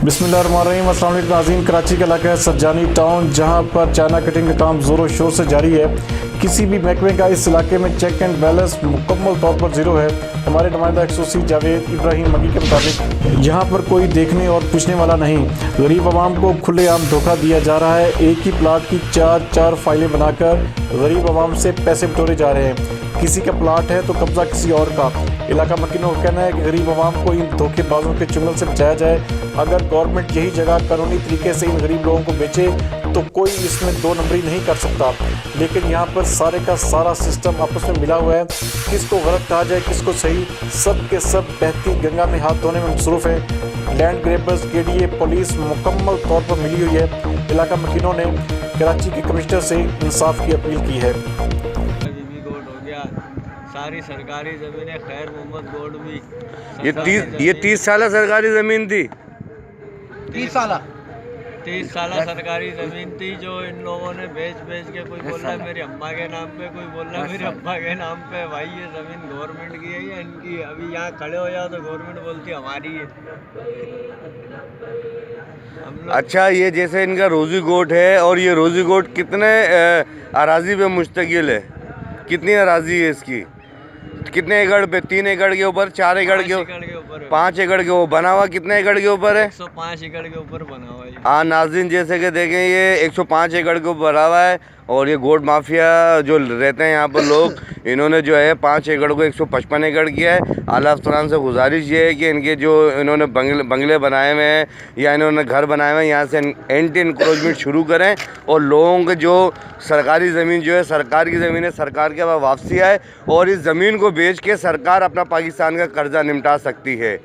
बिस्मिल्लाहिर्रहमानिर्रहीम। अस्सलाम वालेकुम नाज़रीन। कराची का इलाका है सज्जानी टाउन, जहां पर चाइना कटिंग का काम ज़ोरों शोर से जारी है। किसी भी महकमे का इस इलाके में चेक एंड बैलेंस मुकम्मल तौर पर ज़ीरो है। हमारे नुमाइंदा एक्सोसी जावेद इब्राहिम मगी के मुताबिक यहाँ पर कोई देखने और पूछने वाला नहीं। गरीब आवाम को खुलेआम धोखा दिया जा रहा है। एक ही प्लाट की चार फाइलें बनाकर गरीब आवाम से पैसे बटोरे जा रहे हैं। किसी का प्लाट है तो कब्जा किसी और का। इलाका मकीनों का कहना है कि गरीब आवाम को इन धोखेबाजों के चुंगल से बचाया जाए। अगर गवर्नमेंट यही जगह कानूनी तरीके से इन गरीब लोगों को बेचे तो कोई इसमें दो नंबरी नहीं कर सकता। लेकिन यहाँ पर सारे का सारा सिस्टम आपस में मिला हुआ है। किसको गलत कहा जाए किसको सही, सब के सब बहती गंगा में हाथ धोने में मसरूफ़ है। लैंड ग्रेबर्स केडीए पुलिस मुकम्मल तौर पर मिली हुई है। इलाका मकीनों ने कराची के कमिश्नर से इंसाफ की अपील की है। सारी सरकारी ज़मीनें खैर मोहम्मद गोड भी ये 30 साल सरकारी ज़मीन थी। 30 साल सरकारी ज़मीन थी जो इन लोगों ने बेच के, कोई बोल रहा है मेरी अम्मा के नाम पे, कोई बोल रहा है मेरे अब्बा के नाम पे। भाई ये ज़मीन गवर्नमेंट की है या इनकी है? अभी यहाँ खड़े हो जाओ तो गवर्नमेंट बोलती हमारी है। अच्छा, ये जैसे इनका रोज़ी गोट है, और ये रोज़ी गोट कितने अराजी पे मुश्तगिल है? कितनी अराजी है इसकी? कितने एकड़ पे? 3 एकड़ के ऊपर, 4 एकड़ के ऊपर, 5 एकड़ के ऊपर बना हुआ। कितने एकड़ के ऊपर है? 105 एकड़ के ऊपर बना हुआ है। हाँ नाज़रीन, जैसे कि देखें ये 105 एकड़ के ऊपर बना हुआ है। और ये गोट माफिया जो रहते हैं यहाँ पर लोग, इन्होंने जो है 5 एकड़ को 155 एकड़ किया है। आला अफसरान से गुजारिश ये है कि इनके जो इन्होंने बंगले बनाए हुए हैं या इन्होंने घर बनाए हुए हैं, यहाँ से एंटी इंक्रोचमेंट शुरू करें और लोगों के जो सरकारी ज़मीन जो है, सरकार की ज़मीन है, सरकार के पास वापसी आए और इस ज़मीन को बेच के सरकार अपना पाकिस्तान का कर्जा निपटा सकती है।